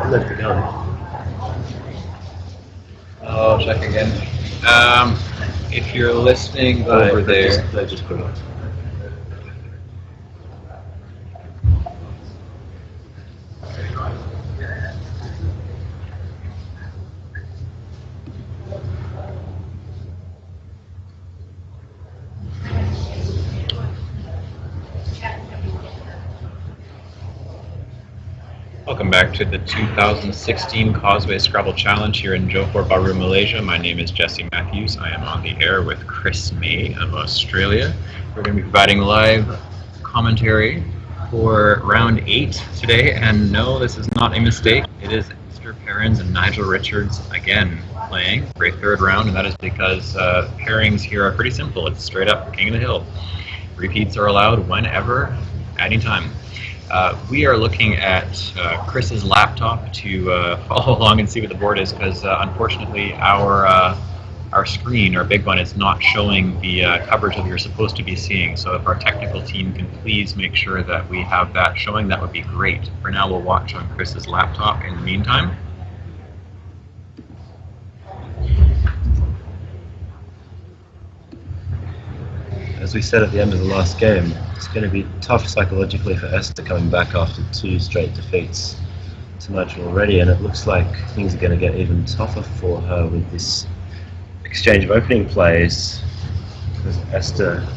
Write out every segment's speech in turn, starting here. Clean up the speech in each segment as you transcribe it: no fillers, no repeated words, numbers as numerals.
left it going. I'll check again. If you're listening over there... They just put it on. Welcome back to the 2016 Causeway Scrabble Challenge here in Johor Bahru, Malaysia. My name is Jesse Matthews. I am on the air with Chris May of Australia. We're going to be providing live commentary for round 8 today, and no, this is not a mistake. It is Esther Perrins and Nigel Richards again playing for a third round, and that is because pairings here are pretty simple. It's straight up King of the Hill. Repeats are allowed whenever, anytime. We are looking at Chris's laptop to follow along and see what the board is, because unfortunately our screen, our big one, is not showing the coverage that you're supposed to be seeing. So if our technical team can please make sure that we have that showing, that would be great. For now, we'll watch on Chris's laptop in the meantime. As we said at the end of the last game, it's going to be tough psychologically for Esther coming back after 2 straight defeats to Nigel already, and it looks like things are going to get even tougher for her with this exchange of opening plays, because Esther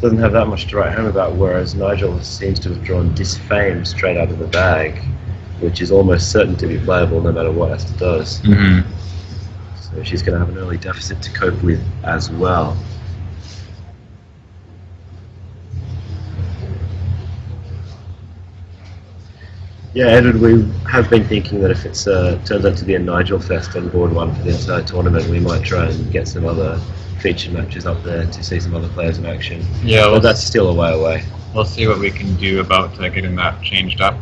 doesn't have that much to write home about, whereas Nigel seems to have drawn Disfame straight out of the bag, which is almost certain to be playable no matter what Esther does. Mm-hmm. So she's going to have an early deficit to cope with as well. Yeah, Edward, we have been thinking that if it turns out to be a Nigel Fest on board 1 for the entire tournament, we might try and get some other featured matches up there to see some other players in action. Yeah, but that's still a way away. We'll see what we can do about getting that changed up.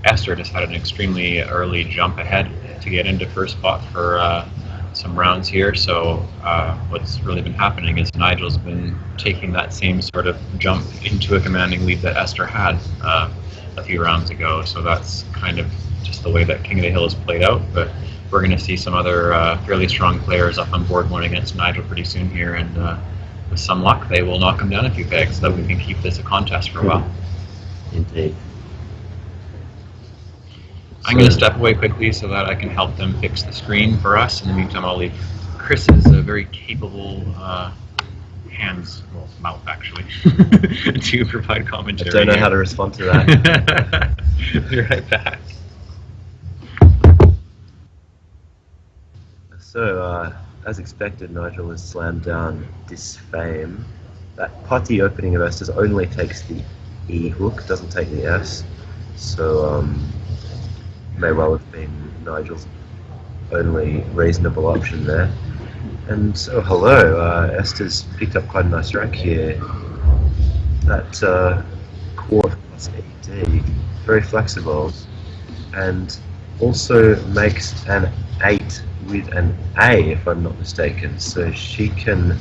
Esther just had an extremely early jump ahead to get into first spot for some rounds here, so what's really been happening is Nigel's been taking that same sort of jump into a commanding lead that Esther had a few rounds ago, so that's kind of just the way that King of the Hill has played out. But we're going to see some other fairly strong players up on board 1 against Nigel pretty soon here, and with some luck they will knock him down a few pegs so that we can keep this a contest for a while. Indeed. I'm going to step away quickly so that I can help them fix the screen for us. In the meantime, I'll leave Chris's very capable hands, well, mouth actually, to provide commentary. I don't know how to respond to that. Be right back. So, as expected, Nigel has slammed down Disfame. That putty opening of Esther's only takes the E hook, doesn't take the S. So, may well have been Nigel's only reasonable option there. And so, hello, Esther's picked up quite a nice rank here. That quart plus ED, very flexible, and also makes an 8 with an A, if I'm not mistaken. So she can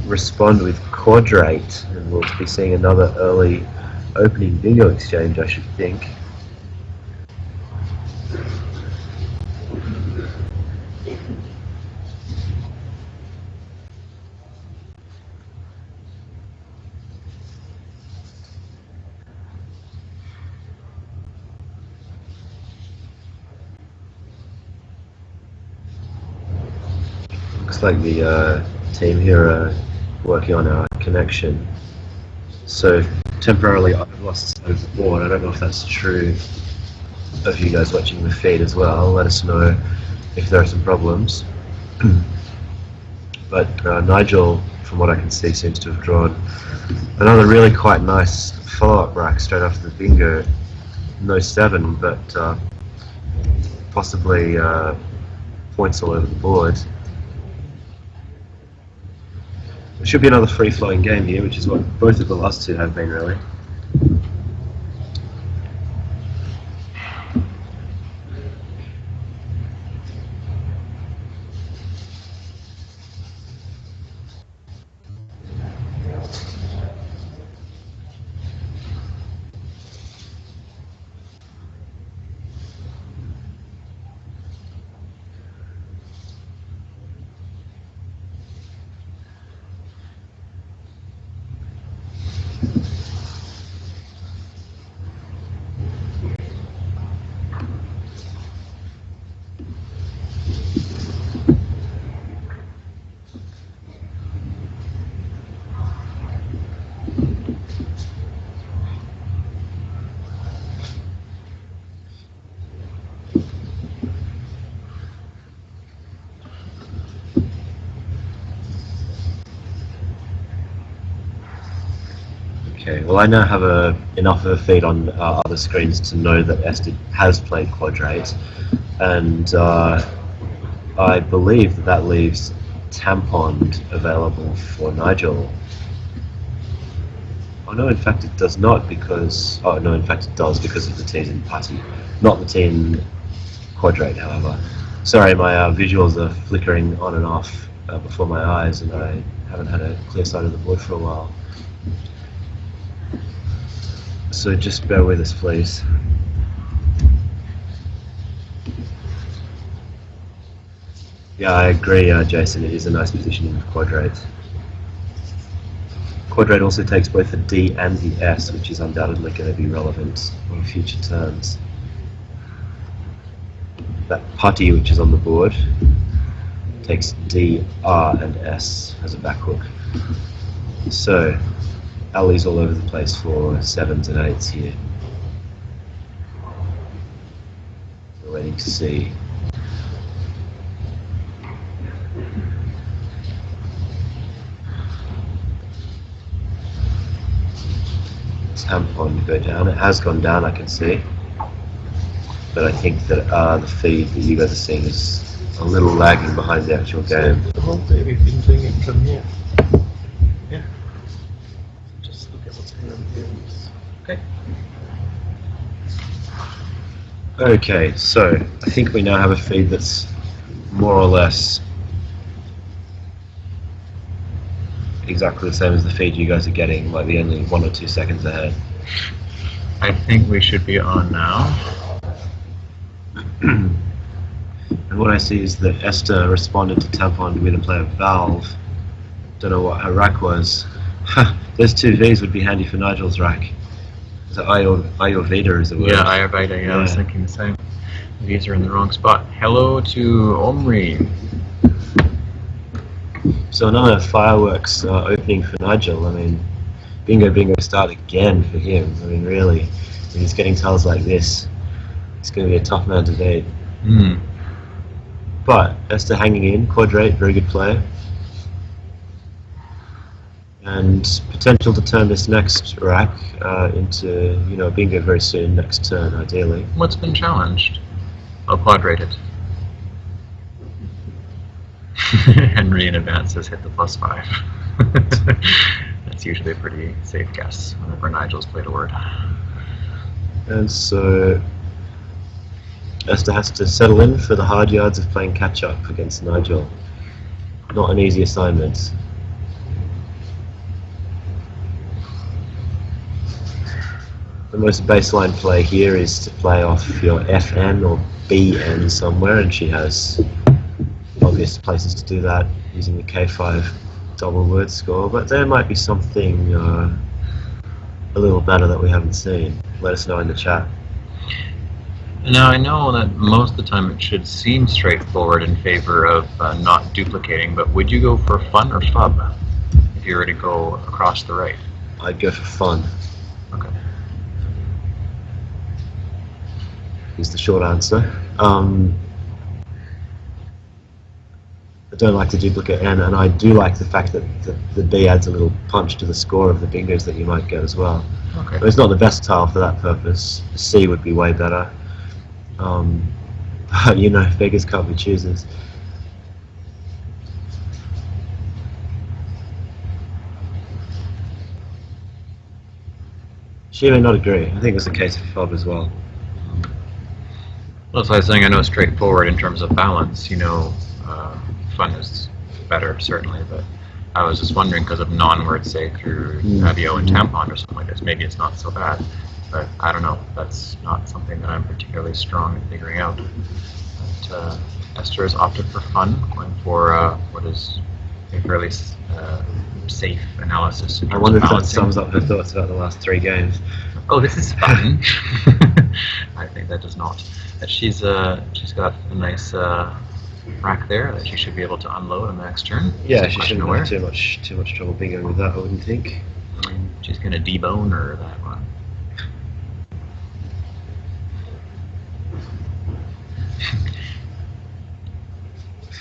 respond with quadrate, and we'll be seeing another early opening bingo exchange, I should think. Looks like the team here are working on our connection. So temporarily I've lost sight of the board. I don't know if that's true of you guys watching the feed as well. Let us know if there are some problems. But Nigel, from what I can see, seems to have drawn another really quite nice follow-up rack straight after the bingo. No 7, but possibly points all over the board. It should be another free-flowing game here, which is what both of the last 2 have been, really. Okay, well I now have enough of a feed on other screens to know that Esther has played Quadrate, and I believe that leaves Tampon available for Nigel. Oh no, in fact it does not, because... Oh no, in fact it does, because of the T's in Putty. Not the T in Quadrate, however. Sorry, my visuals are flickering on and off before my eyes, and I haven't had a clear sight of the board for a while. So just bear with us, please. Yeah, I agree, Jason. It is a nice positioning of Quadrate. Quadrate also takes both the D and the S, which is undoubtedly going to be relevant on future turns. That Putty, which is on the board, takes D, R, and S as a back hook. So, Ali's all over the place for 7s and 8s here. We're waiting to see. Tampon go down. It has gone down, I can see. But I think that the feed that you guys are seeing is a little lagging behind the actual game. The whole day we've been doing it from here. Yeah. Just look at what's going on here. Okay. Okay, so I think we now have a feed that's more or less exactly the same as the feed you guys are getting, might be only 1 or 2 seconds ahead. I think we should be on now. And what I see is that Esther responded to Tampon with a play of Valve. Don't know what her rack was. Those 2 V's would be handy for Nigel's rack. Is it Ayurveda is the word? Yeah, Ayurveda, yeah, I was thinking the same. These are in the wrong spot. Hello to Omri. So another fireworks opening for Nigel. I mean, bingo start again for him. I mean, really, when he's getting tells like this, it's going to be a tough man to beat. Mm. But Esther hanging in, Quadrate, very good player. And potential to turn this next rack into, you know, bingo very soon, next turn, ideally. What's been challenged? Oh, Quadrated. Henry in advance has hit the +5. That's usually a pretty safe guess whenever Nigel's played a word. And so Esther has to settle in for the hard yards of playing catch-up against Nigel. Not an easy assignment. The most baseline play here is to play off your FN or BN somewhere, and she has obvious places to do that using the K5 double word score, but there might be something a little better that we haven't seen. Let us know in the chat. Now, I know that most of the time it should seem straightforward in favor of not duplicating, but would you go for fun or fub if you were to go across the right? I'd go for fun. Okay. Is the short answer. I don't like to duplicate N, and I do like the fact that the B adds a little punch to the score of the bingos that you might get as well. Okay. But it's not the best tile for that purpose. The C would be way better. But you know, beggars can't be choosers. She may not agree. I think it's the case for Fob as well. Well, as I was saying, I know straightforward in terms of balance, you know, fun is better, certainly, but I was just wondering because of non-words, say, through Avio and Tampon or something like this, maybe it's not so bad, but I don't know, that's not something that I'm particularly strong in figuring out. But Esther has opted for fun, going for what is a fairly safe analysis. In I terms wonder of if that balancing. sums up her thoughts about the last 3 games. Oh, this is fun. I think that does not. That she's got a nice rack there that she should be able to unload on the next turn. Yeah, Same she question shouldn't where. have too much trouble bingoing with that, I wouldn't think. She's gonna debone or that one.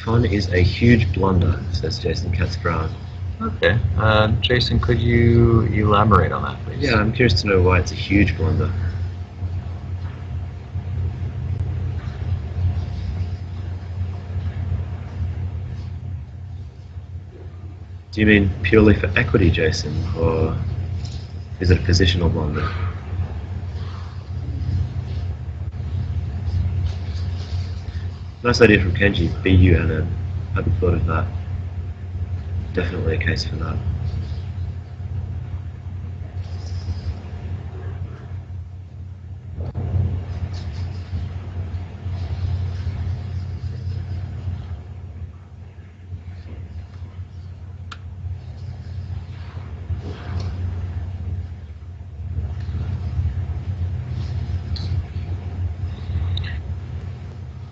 Fun is a huge blunder, says Jason Katz-Brown. Okay, Jason, could you elaborate on that, please? Yeah, I'm curious to know why it's a huge blunder. Do you mean purely for equity, Jason, or is it a positional blunder? Nice idea from Kenji, BUNN. Hadn't thought of that. Definitely a case for that.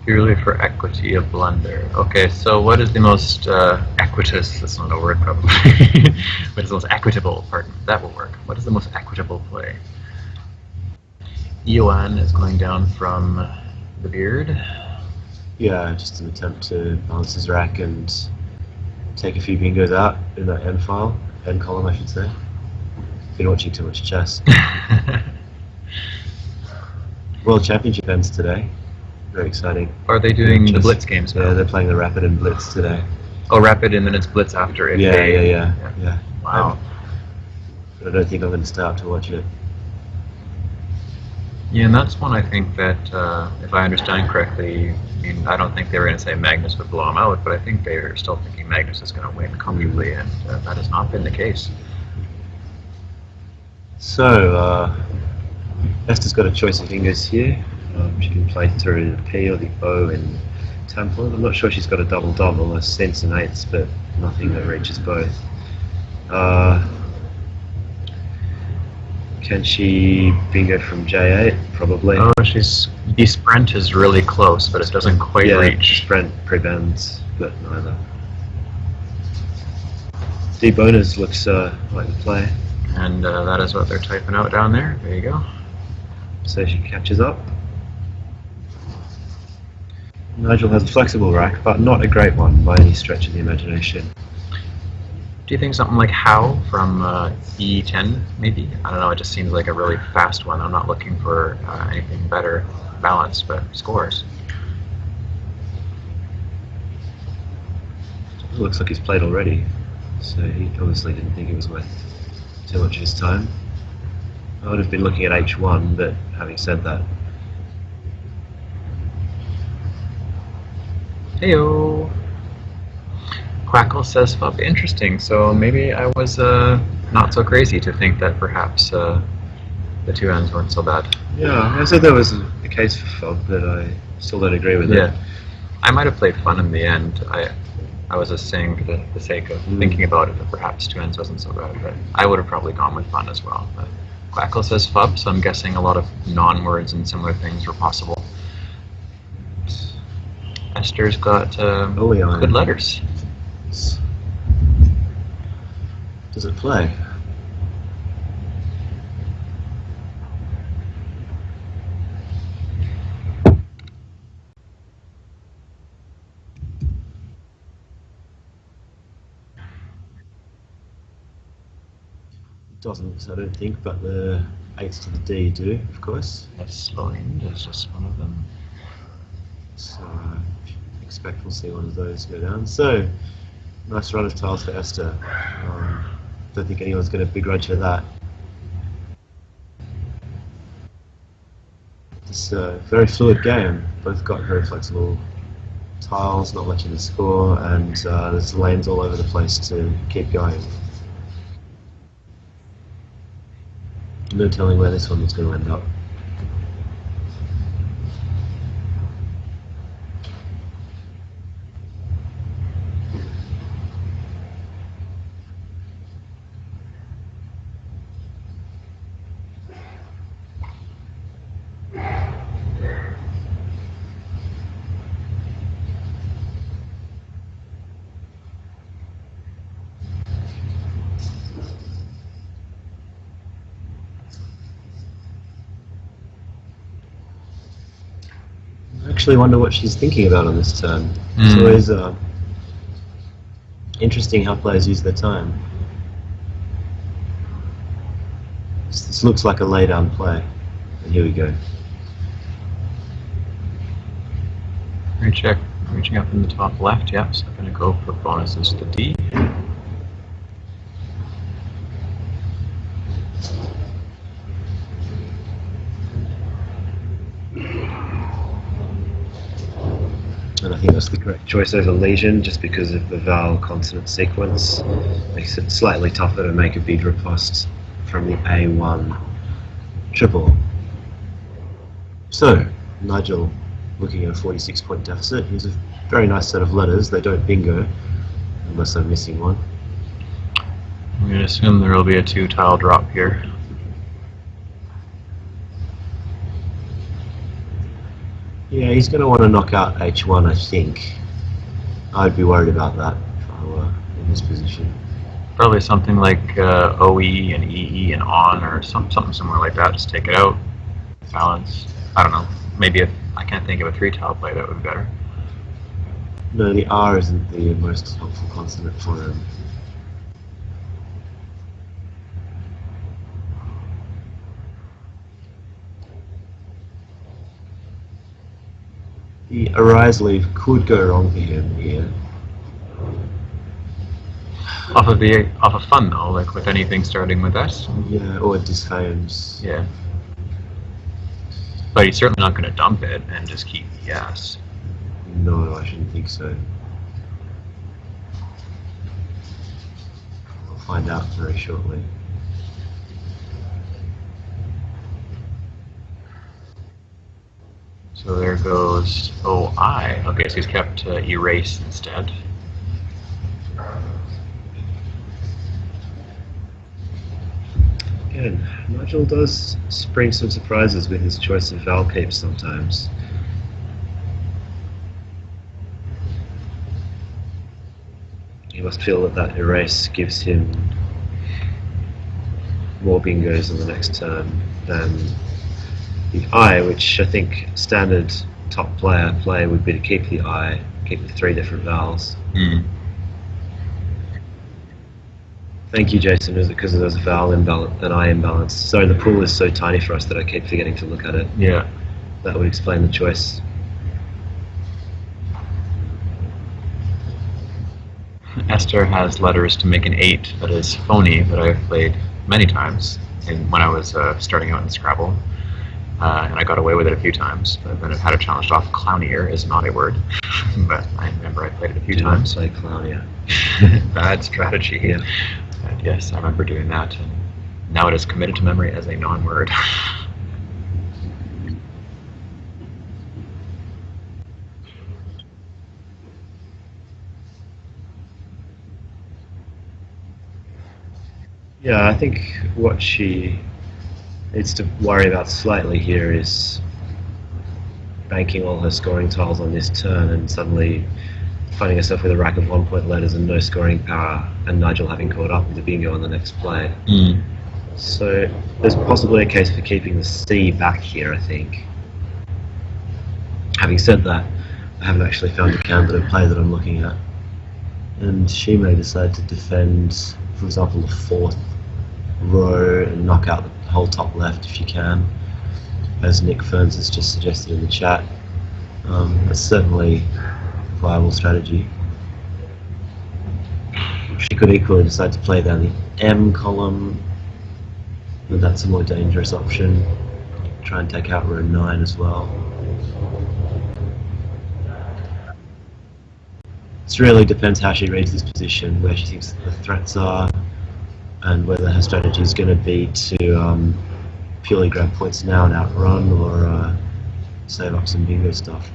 Purely for equity, a blunder. Okay, so what is the most equitous, that's not a word probably, what is the most equitable, pardon, that will work. What is the most equitable play? Ioan is going down from the beard. Yeah, just an attempt to balance his rack and take a few bingos out in that end file, end column I should say. Been watching too much chess. World Championship ends today. Very exciting. Are they doing the Blitz games now? Yeah, they're playing the Rapid and Blitz today. Oh, Rapid and then it's Blitz after it. Yeah. Wow. But I don't think I'm going to stay up to watch it. Yeah, and that's one I think that, if I understand correctly, I mean, I don't think they were going to say Magnus would blow him out, but I think they're still thinking Magnus is going to win comfortably, and that has not been the case. So, Esther's got a choice of fingers here. She can play through the P or the O in Temple. I'm not sure she's got a double-double, a sense and eights, but nothing that reaches both. Can she bingo from J8? Probably. Oh, the sprint is really close, but it doesn't quite reach. Sprint prevents, but neither. Deboners looks like the play. And that is what they're typing out down there. There you go. So she catches up. Nigel has a flexible rack, but not a great one by any stretch of the imagination. Do you think something like How from E10, maybe? I don't know, it just seems like a really fast one. I'm not looking for anything better balanced, but scores. It looks like he's played already, so he obviously didn't think it was worth too much of his time. I would have been looking at H1, but having said that... Heyo! Quackle says FUB. Interesting, so maybe I was not so crazy to think that perhaps the two ends weren't so bad. Yeah, I said there was a case for FUB, but I still don't agree with it. I might have played fun in the end. I was just saying for the sake of thinking about it that perhaps two ends wasn't so bad, but I would have probably gone with fun as well. But Quackle says FUB, so I'm guessing a lot of non-words and similar things were possible. Esther's got good letters. Does it play? It doesn't, I don't think, but the 8s to the D do, of course. Slow-end is just one of them. So expect we'll see one of those go down. So, nice run of tiles for Esther. Don't think anyone's going to begrudge her that. It's a very fluid game. Both got very flexible tiles, not much in the score, and there's lanes all over the place to keep going. No telling where this one was going to end up. actually wonder what she's thinking about on this turn. It's always interesting how players use their time. This looks like a lay-down play. And here we go. Recheck, reaching up in the top left, yeah, so I'm going to go for bonuses to D. And I think that's the correct choice over lesion, just because of the vowel consonant sequence. Makes it slightly tougher to make a big riposte from the A1 triple. So, Nigel looking at a 46-point deficit. Here's a very nice set of letters. They don't bingo, unless I'm missing one. I'm going to assume there will be a 2-tile drop here. Yeah, he's going to want to knock out H1, I think. I'd be worried about that if I were in his position. Probably something like OE and EE and on, or something similar like that. Just take it out. Balance. I don't know. Maybe if I can't think of a 3-tile play, that would be better. No, the R isn't the most helpful consonant for him. The arise leave could go wrong for him here. Off of fun though, like with anything starting with S. Yeah, or disfames. Yeah. But he's certainly not going to dump it and just keep the S. No, I shouldn't think so. We'll find out very shortly. So there goes OI. Okay, so he's kept erase instead. Again, Nigel does spring some surprises with his choice of vowel keeps sometimes. He must feel that that erase gives him more bingos on the next turn than the I, which I think standard top player play would be to keep the I, keep the 3 different vowels. Thank you, Jason. Is it because there's a vowel imbalance, an I imbalance? Sorry, the pool is so tiny for us that I keep forgetting to look at it. Yeah. That would explain the choice. Esther has letters to make an 8 that is phony that I've played many times when I was starting out in Scrabble. And I got away with it a few times, but then I've had it challenged off. Clownier is not a word, but I remember I played it a few times. Say clownier. Bad strategy. Yeah. And yes, I remember doing that, and now it is committed to memory as a non-word. Yeah, I think what she needs to worry about slightly here is banking all her scoring tiles on this turn and suddenly finding herself with a rack of 1-point letters and no scoring power, and Nigel having caught up with the bingo on the next play. So there's possibly a case for keeping the C back here, I think. Having said that, I haven't actually found a candidate play that I'm looking at, and she may decide to defend, for example, the 4th row and knock out the whole top left if you can, as Nick Ferns has just suggested in the chat. That's certainly a viable strategy. She could equally decide to play down the M column, but that's a more dangerous option. Try and take out row 9 as well. It really depends how she reads this position, where she thinks the threats are, and whether her strategy is going to be to purely grab points now and outrun, or save up some bingo stuff.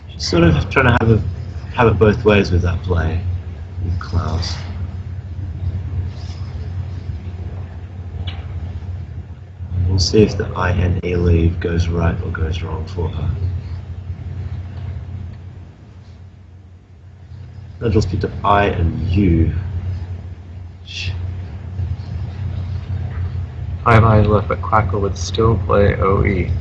She's sort of trying to have it both ways with that play with Klaus. And we'll see if the INE leave goes right or goes wrong for her. Nigel's picked up I and U. 5 eyes left, but Quackle would still play OE.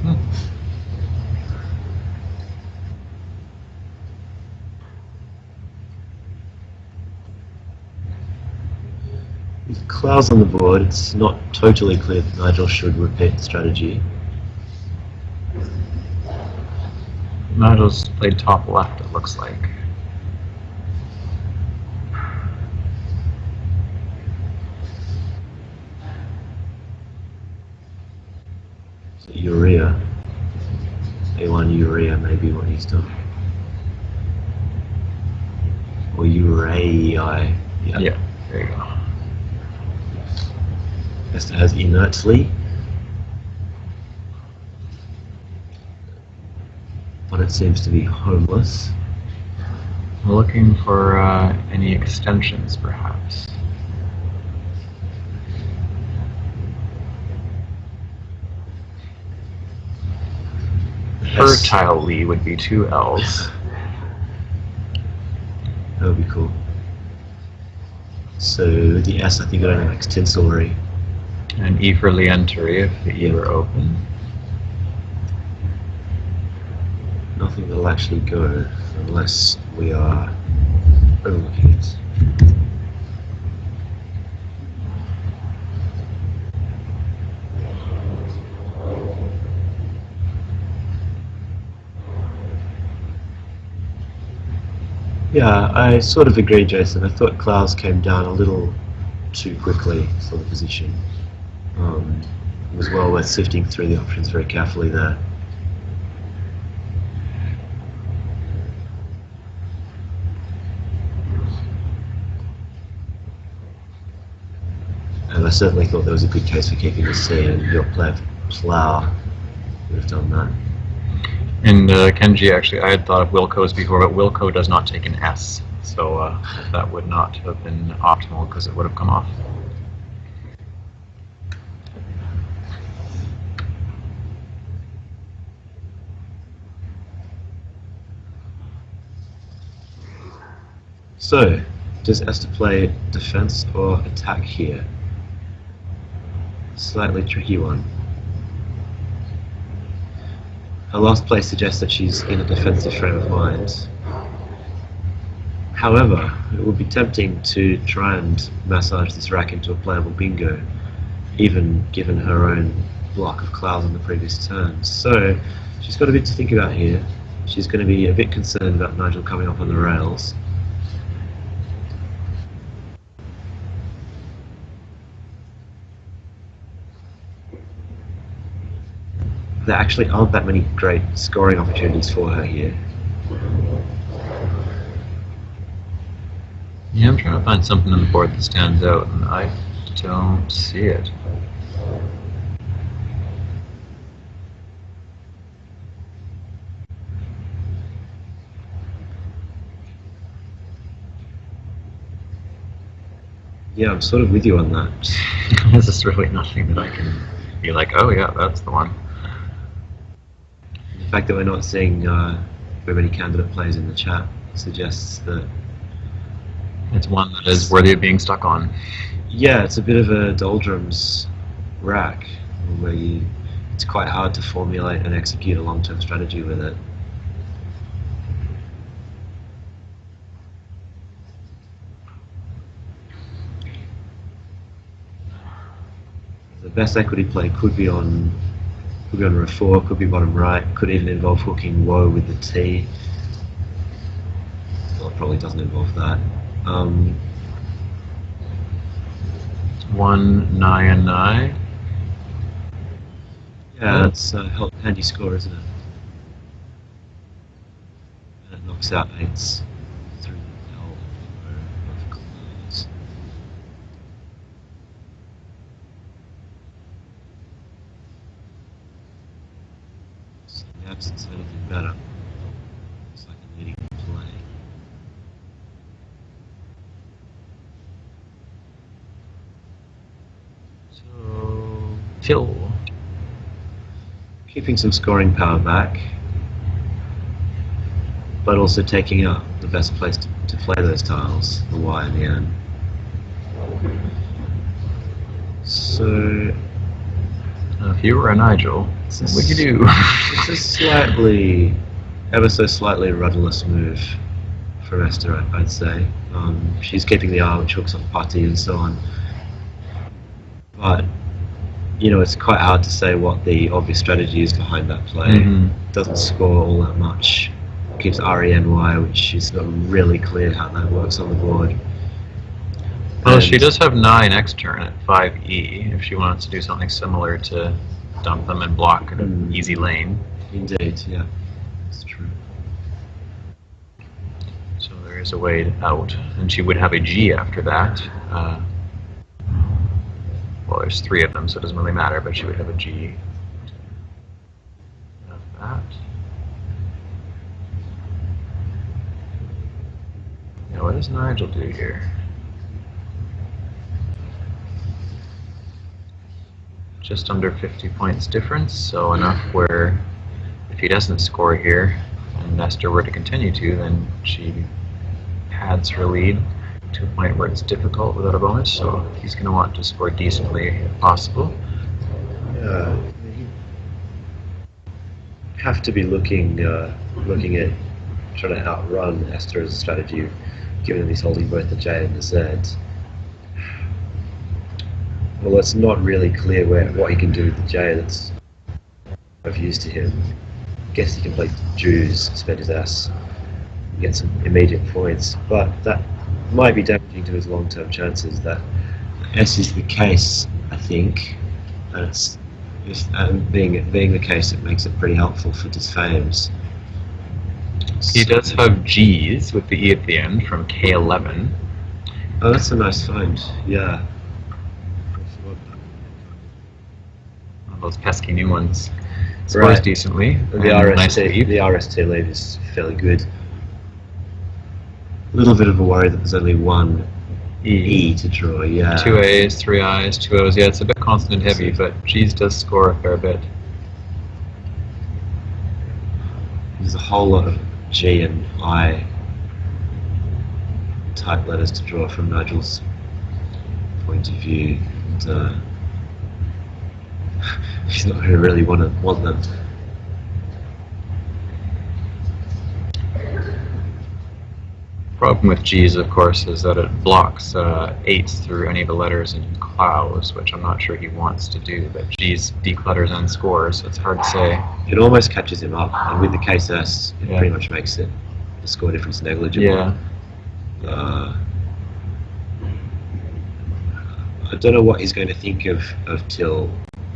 With clouds on the board, it's not totally clear that Nigel should repeat the strategy. Nigel's played top left, it looks like. So urea. A1 urea may be what he's done. Or urea. Yeah, there you go. Esther has inertly. But it seems to be homeless. We're looking for any extensions, perhaps. Fertile would be 2 L's. That would be cool. So the S, I think it only makes tinsellery. And E for lientery if the E were open. Nothing that'll actually go unless we are overlooking it. Yeah, I sort of agree, Jason. I thought Klaus came down a little too quickly for the position. It was well worth sifting through the options very carefully there. And I certainly thought there was a good case for keeping the C, and your plow would have done that. And Kenji, actually, I had thought of Wilco's before, but Wilco does not take an S, so that would not have been optimal because it would have come off. So, does Esther play defense or attack here? Slightly tricky one. Her last play suggests that she's in a defensive frame of mind. However, it would be tempting to try and massage this rack into a playable bingo, even given her own block of clouds on the previous turn. So, she's got a bit to think about here. She's going to be a bit concerned about Nigel coming up on the rails. There actually aren't that many great scoring opportunities for her here. Yeah, I'm trying to find something on the board that stands out, and I don't see it. Yeah, I'm sort of with you on that. There's just really nothing that I can be like, oh yeah, that's the one. The fact that we're not seeing very many candidate plays in the chat suggests that It's one that is worthy of being stuck on. yeah, it's a bit of a doldrums rack where it's quite hard to formulate and execute a long-term strategy with it. The best equity play could be on row 4, could be bottom right, could even involve hooking woe with the T. Well, it probably doesn't involve that. 1, 9, and 9. Yeah, that's a handy score, isn't it? And it knocks out 8s through the L of clouds. So in the absence of anything better, it's like a leading play. So, Kill. keeping some scoring power back, but also taking out the best place to play those tiles, the Y and the N. So, If you were a Nigel, what would you do? it's a slightly, ever so slightly rudderless move from Esther, I'd say. She's keeping the R, which hooks on putty and so on. But it's quite hard to say what the obvious strategy is behind that play. Doesn't score all that much. Gives RENY, which is not really clear how that works on the board. Well, she does have 9 X turn at 5E if she wants to do something similar to dump them and block an easy lane. Indeed, yeah, that's true. So there is a way out, and she would have a G after that. Well, there's 3 of them, so it doesn't really matter, but she would have a G. Have that. Now, what does Nigel do here? Just under 50 points difference, so enough where if he doesn't score here, and Esther were to continue to, then she pads her lead to a point where it's difficult without a bonus, so he's going to want to score decently if possible. Yeah, you have to be looking at trying to outrun Esther's strategy, given that he's holding both the J and the Z. Well, it's not really clear what he can do with the J that's of use to him. I guess he can play Jews, spend his S, get some immediate points, but that might be damaging to his long-term chances. That S is the case, I think, and it's being the case, it makes it pretty helpful for disfames. He does have G's with the E at the end from K11. Oh, that's a nice find. Yeah. One of those pesky new ones. Scores Right. decently. The and nice RST, lead. the RST lead is fairly good. A little bit of a worry that there's only one E to draw. Yeah. 2 A's, 3 I's, 2 O's. Yeah, it's a bit consonant heavy, but G's does score a fair bit. There's a whole lot of G and I type letters to draw from Nigel's point of view, and he's not going to really want them. Problem with G's, of course, is that it blocks 8s through any of the letters in clouds, which I'm not sure he wants to do, but G's declutters and scores, so it's hard to say. It almost catches him up, and with the case S, it pretty much makes the score difference negligible. Yeah. I don't know what he's going to think of Till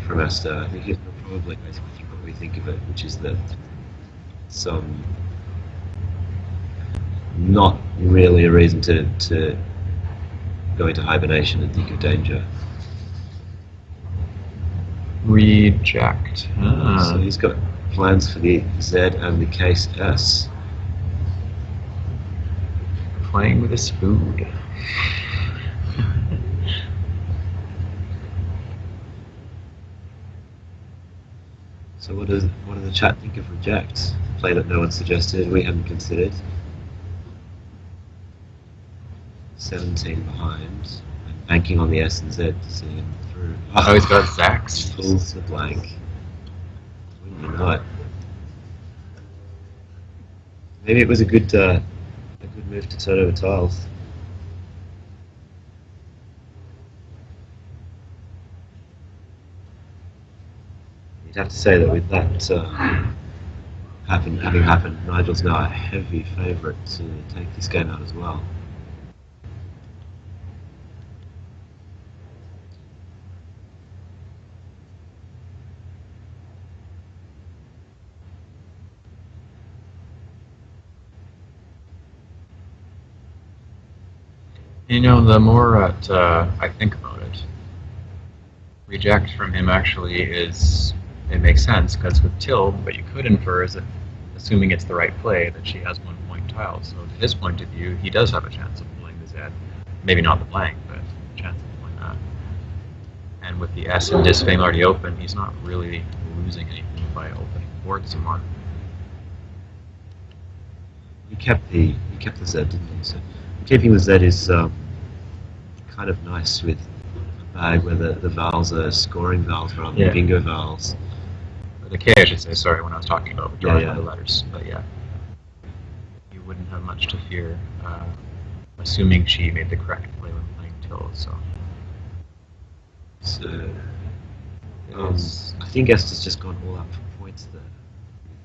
from Esther. I think he'll probably basically think what we think of it, which is that some not really a reason to go into hibernation and think of danger. Reject. So he's got plans for the Z and the case S. Playing with his food. So what does the chat think of reject? A play that no one suggested, we hadn't considered. 17 behind, and banking on the S and Z to see him through. Oh, he's got Zax. He pulls the blank. Wouldn't you know it? Maybe it was a good move to turn over tiles. You'd have to say that with that having happened, Nigel's now a heavy favourite to take this game out as well. You know, the more I think about it, reject from him actually it makes sense, because with Till, what you could infer is that, assuming it's the right play, that she has 1 point tile. So to his point of view, he does have a chance of pulling the Z. Maybe not the blank, but a chance of pulling that. And with the S and disfame already open, he's not really losing anything by opening the board some more. He kept the Z, didn't he? So keeping the Z is kind of nice with a bag where the vowels are scoring vowels rather than bingo vowels. The K, I should say, sorry, when I was talking about drawing the letters. But yeah, you wouldn't have much to fear, assuming she made the correct play when playing Till. So So Yes. I think Esther's just gone all up for points there.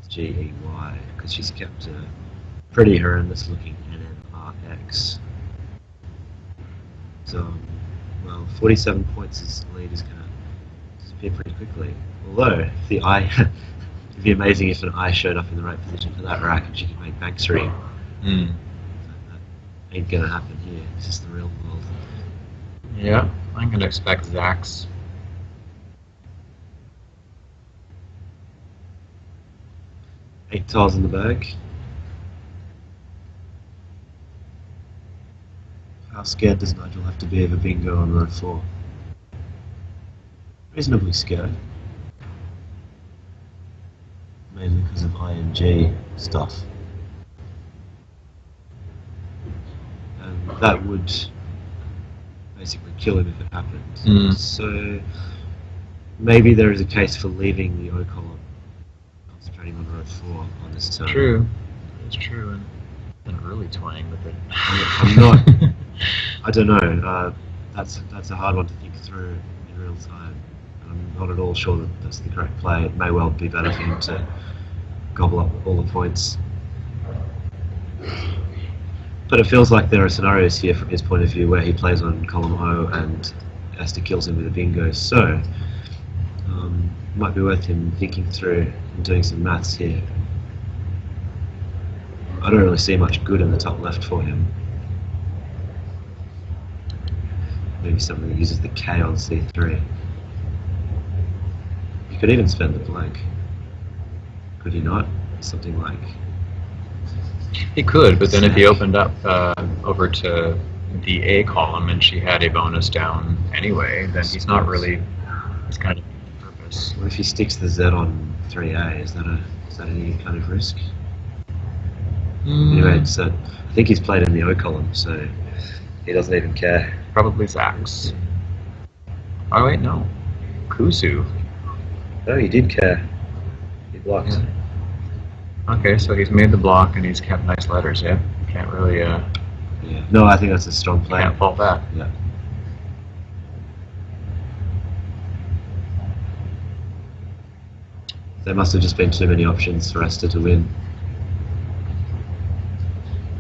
GEY, because she's kept a pretty horrendous looking NNRX. So, well, 47 points is lead is going to disappear pretty quickly. Although, if the eye, it'd be amazing if an eye showed up in the right position for that rack and she could make bank three. Mm. That ain't going to happen here. This is the real world. Yeah, I'm going to expect Zach's. 8 tiles in the bag. How scared does Nigel have to be of a bingo on row 4? Reasonably scared. Mainly because of ING stuff. And that would basically kill him if it happened. Mm. So maybe there is a case for leaving the O column, concentrating on row 4 on this turn. True. It's true. And really toying with it. I'm not. I don't know. That's a hard one to think through in real time. I'm not at all sure that that's the correct play. It may well be better for him to gobble up all the points. But it feels like there are scenarios here from his point of view where he plays on column O and Esther kills him with a bingo. So it might be worth him thinking through and doing some maths here. I don't really see much good in the top left for him. Maybe something that uses the K on C3. He could even spend the blank. Could he not? Something like... He could, but then if he opened up over to the A column and she had a bonus down anyway, then he's not really... It's kind of the purpose. What if he sticks the Z on 3A? Is that any kind of risk? Anyway, so I think he's played in the O column, so he doesn't even care. Probably Zach's. Oh wait, no. Kuzu. No, he did care. He blocked. Yeah. Okay, so he's made the block and he's kept nice letters, yeah? Can't really, Yeah. No, I think that's a strong play. can't fault that. Yeah. There must have just been too many options for Esther to win.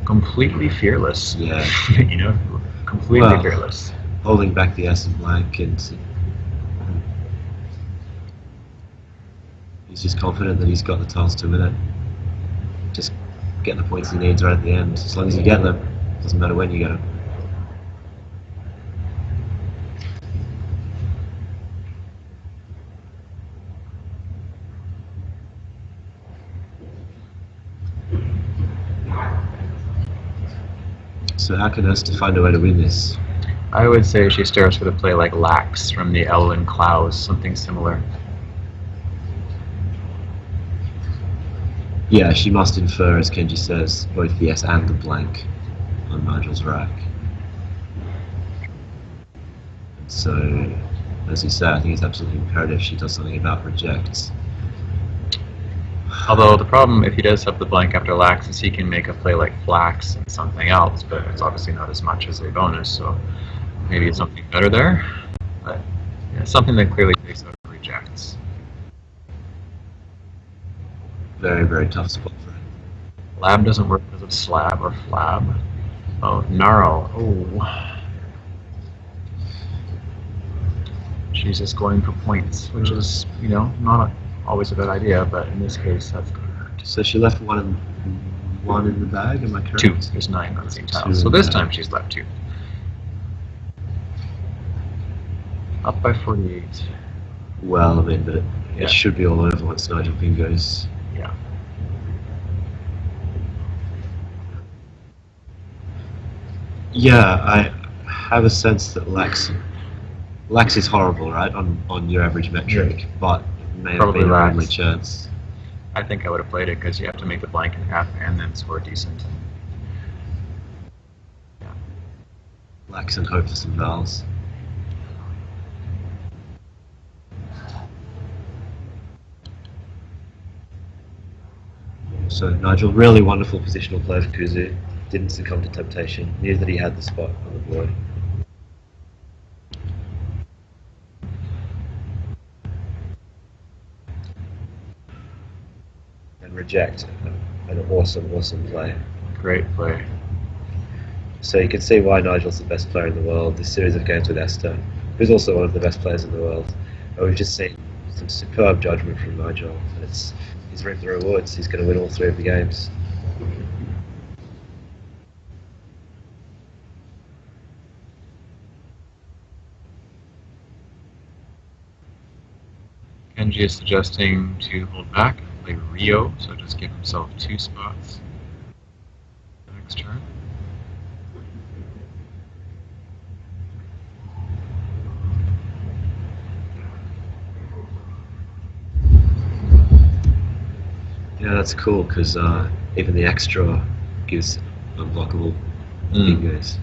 Completely fearless. Yeah. You know? Completely Well, fearless. Holding back the S and blank, and he's just confident that he's got the tiles to win it. Just get the points he needs right at the end. As long as you get them, doesn't matter when you get them. So how can Esther find a way to win this? I would say she starts with a play like Lax from the L and Klaus, something similar. Yeah, she must infer, as Kenji says, both the S and the blank on Nigel's rack. And so, as you say, I think it's absolutely imperative she does something about rejects. Although the problem, if he does have the blank after Lax, is he can make a play like Flax and something else, but it's obviously not as much as a bonus, so maybe it's something better there. But yeah, something that clearly takes out rejects. Very, very tough spot for him. Lab doesn't work because of slab or flab. Oh, gnarl. Oh. She's just going for points, which is, you know, not always a bad idea, but in this case, that's going to hurt. So she left one in the bag, am I correct? 2. There's 9 on the same tile. Two So in this the time bag. she's left 2. Up by 48. Well, I mean, but Yeah. it should be all over once Nigel bingos. Yeah. Yeah, I have a sense that Lax is horrible, right, on your average metric, but it may have Probably been our Lax. only chance. I think I would have played it because you have to make the blank in half and then score decent. Lax and hope for some vowels. So Nigel, really wonderful positional play for Kuzu. Didn't succumb to temptation. Knew that he had the spot on the board. reject. An awesome play. Great play. So you can see why Nigel's the best player in the world. This series of games with Esther, who's also one of the best players in the world. And we've just seen some superb judgment from Nigel. And he's reaped the rewards. He's going to win all 3 of the games. Kenji is suggesting to hold back and play Rio, so just give himself 2 spots the next turn. Yeah, that's cool because even the extra gives unblockable fingers.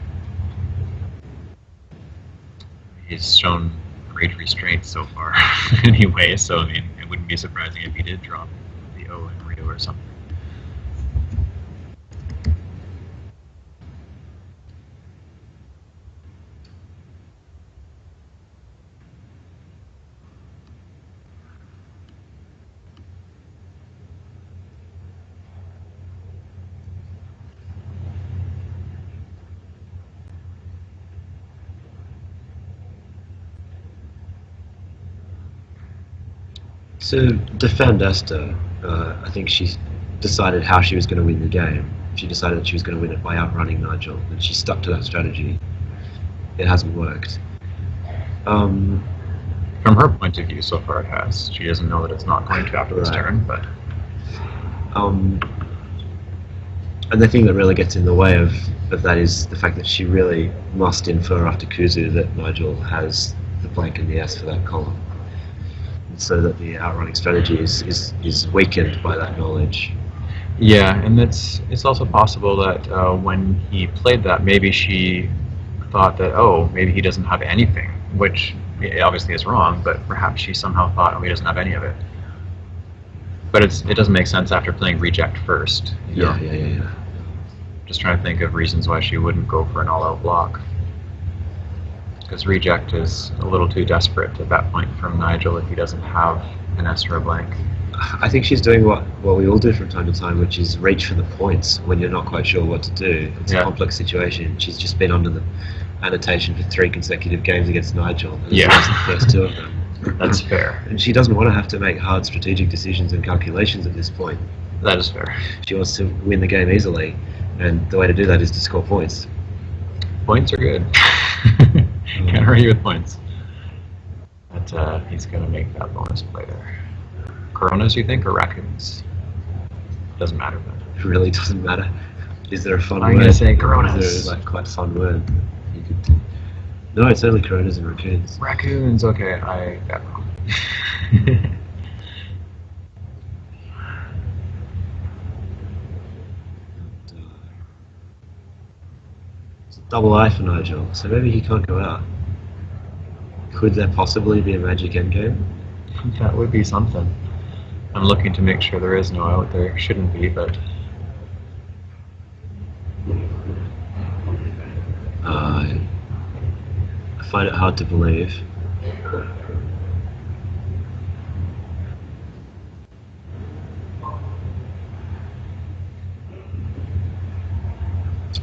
He's shown great restraint so far anyway, so I mean, it wouldn't be surprising if he did drop the O in Rio or something. To defend Esther, I think she decided how she was going to win the game. She decided that she was going to win it by outrunning Nigel, and she stuck to that strategy. It hasn't worked. From her point of view, so far it has. She doesn't know that it's not going to after this turn, but... And the thing that really gets in the way of that is the fact that she really must infer after Kuzu that Nigel has the blank and the S for that column. So that the outrunning strategy is weakened by that knowledge. Yeah, and it's also possible that when he played that, maybe she thought that, oh, maybe he doesn't have anything, which obviously is wrong, but perhaps she somehow thought, oh, he doesn't have any of it. But it doesn't make sense after playing reject first. Yeah. Just trying to think of reasons why she wouldn't go for an all-out block. Because reject is a little too desperate at that point from Nigel if he doesn't have an S or a blank. I think she's doing what we all do from time to time, which is reach for the points when you're not quite sure what to do. It's a complex situation. She's just been under the annotation for 3 consecutive games against Nigel. And lost the first 2 of them. That's fair. And she doesn't want to have to make hard strategic decisions and calculations at this point. That is fair. She wants to win the game easily, and the way to do that is to score points. Points are good. Can't argue with points. But he's going to make that bonus play there. Coronas, you think, or raccoons? Doesn't matter then. It really doesn't matter. Is there a fun word? I'm going to say coronas. Is there quite fun word? No, it's only coronas and raccoons. Raccoons, okay, I got wrong. Double I for Nigel, so maybe he can't go out. Could there possibly be a magic endgame? That would be something. I'm looking to make sure there is no out. There shouldn't be, but... I find it hard to believe.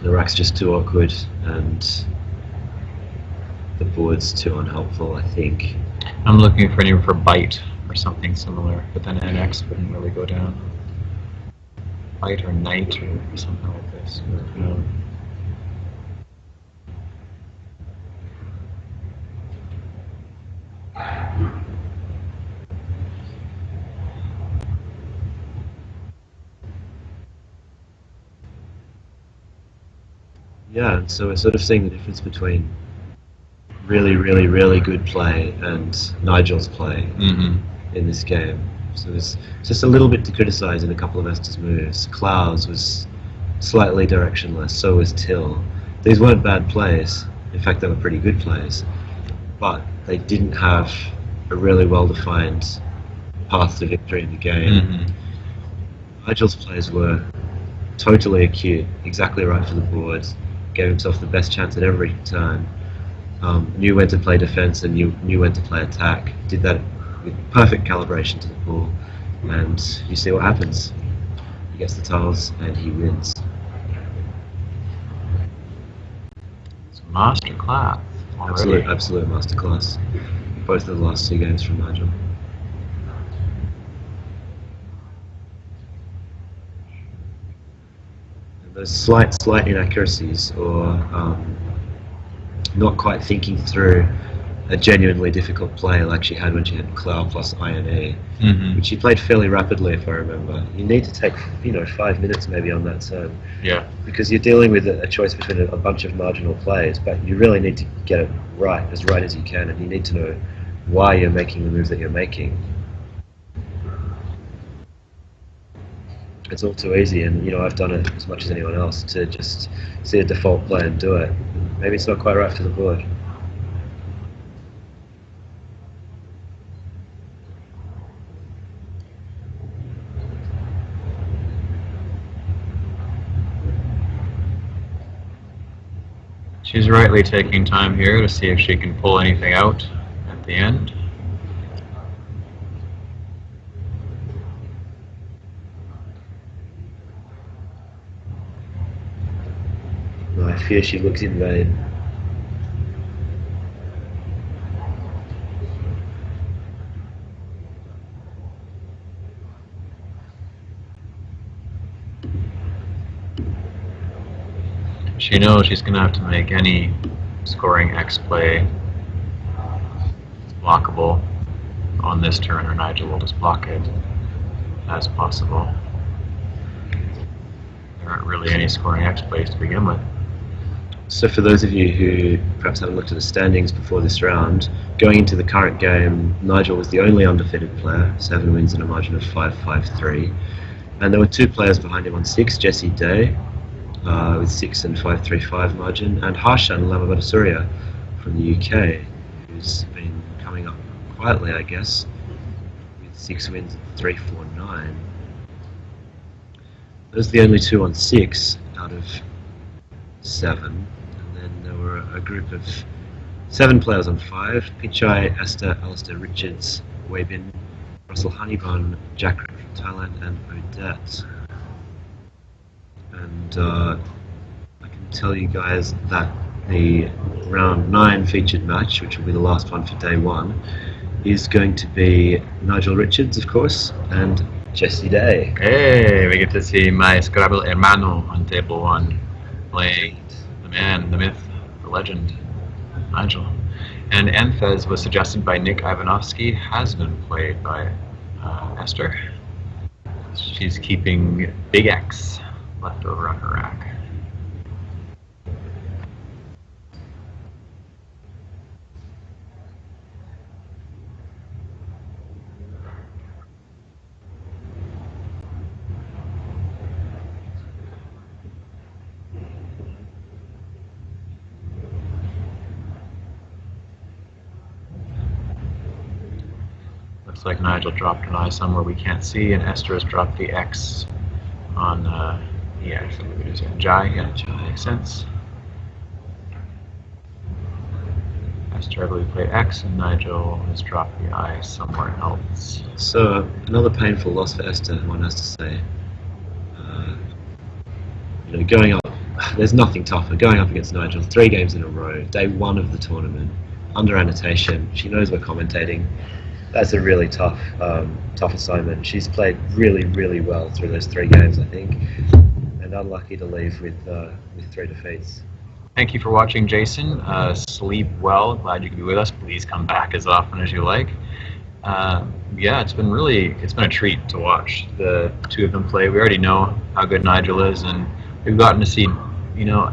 The rack's just too awkward and the board's too unhelpful, I think. I'm looking for anyone for bite or something similar, but then NX wouldn't really go down. Bite or knight or something like this. Yeah, and so we're sort of seeing the difference between really good play and Nigel's play in this game. So there's just a little bit to criticise in a couple of Esther's moves. Klaus was slightly directionless, so was Till. These weren't bad plays. In fact, they were pretty good plays. But they didn't have a really well-defined path to victory in the game. Nigel's plays were totally acute, exactly right for the board, gave himself the best chance at every turn, knew when to play defense and knew when to play attack, did that with perfect calibration to the ball, and you see what happens. He gets the tiles and he wins. It's a master class. Absolute masterclass. Both of the last 2 games from Nigel. And those slight inaccuracies or not quite thinking through a genuinely difficult play like she had when she had Clow plus INA, which she played fairly rapidly, if I remember. You need to take 5 minutes maybe on that turn. Yeah. Because you're dealing with a choice between a bunch of marginal plays, but you really need to get it right as you can, and you need to know why you're making the moves that you're making. It's all too easy, and I've done it as much as anyone else, to just see a default play and do it. Maybe it's not quite right for the board. She's rightly taking time here to see if she can pull anything out at the end. I fear she looks in vain. She knows she's going to have to make any scoring X play blockable on this turn, or Nigel will just block it as possible. There aren't really any scoring X plays to begin with. So for those of you who perhaps haven't looked at the standings before this round, going into the current game, Nigel was the only undefeated player, 7 wins and a margin of 5-5-3. And there were 2 players behind him on 6, Jessie Day, with 6 and 5-3-5 margin, and Harshan Lamavadasuria from the UK, who's been coming up quietly, I guess, with 6 wins and 3-4-9. Those are the only 2 on 6 out of 7, and then there were a group of 7 players on 5: Pichai, Esther, Esther Richards, Weibin, Russell Honeybun, Jack from Thailand, and Odette. And I can tell you guys that the round 9 featured match, which will be the last one for day 1, is going to be Nigel Richards, of course, and Jessie Day. Hey, we get to see my Scrabble hermano on table 1, playing the man, the myth, the legend, Nigel. And Enfez was suggested by Nick Ivanovsky, has been played by Esther. She's keeping Big X left over on her rack. Looks like Nigel dropped an I somewhere we can't see, and Esther has dropped the X on, yeah, so we could use it. Jai, yeah, Jai makes sense. Esther, I believe, played X, and Nigel has dropped the I somewhere else. So, another painful loss for Esther, one has to say. Going up, there's nothing tougher. Going up against Nigel 3 games in a row, day 1 of the tournament, under annotation. She knows we're commentating. That's a really tough assignment. She's played really, really well through those 3 games, I think, and unlucky to leave with 3 defeats. Thank you for watching, Jason. Sleep well. Glad you could be with us. Please come back as often as you like. Yeah, it's been a treat to watch the 2 of them play. We already know how good Nigel is, and we've gotten to see,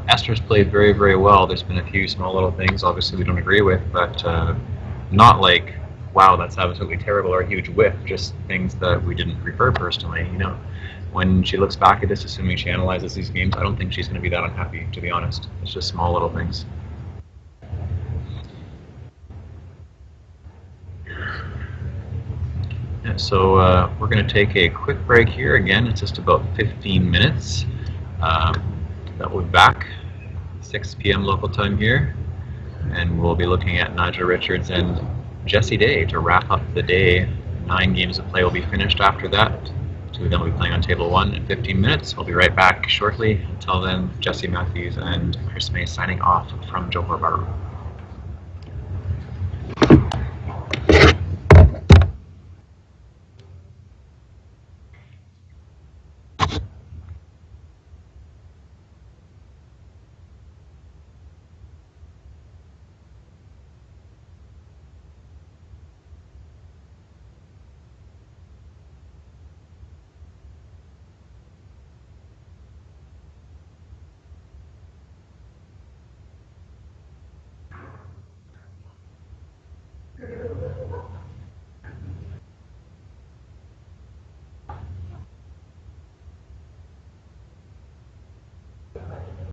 Esther's played very, very well. There's been a few small little things, obviously, we don't agree with, but not like, wow, that's absolutely terrible, or a huge whiff, just things that we didn't prefer personally. When she looks back at this, assuming she analyzes these games, I don't think she's going to be that unhappy, to be honest. It's just small little things. Yeah, so we're going to take a quick break here. Again, it's just about 15 minutes. That we'll be back 6 p.m. local time here, and we'll be looking at Nigel Richards and Jessie Day to wrap up the day. 9 games of play will be finished after that. So then we'll be playing on table 1 in 15 minutes. We'll be right back shortly. Until then, Jesse Matthews and Chris May signing off from Johor Bahru.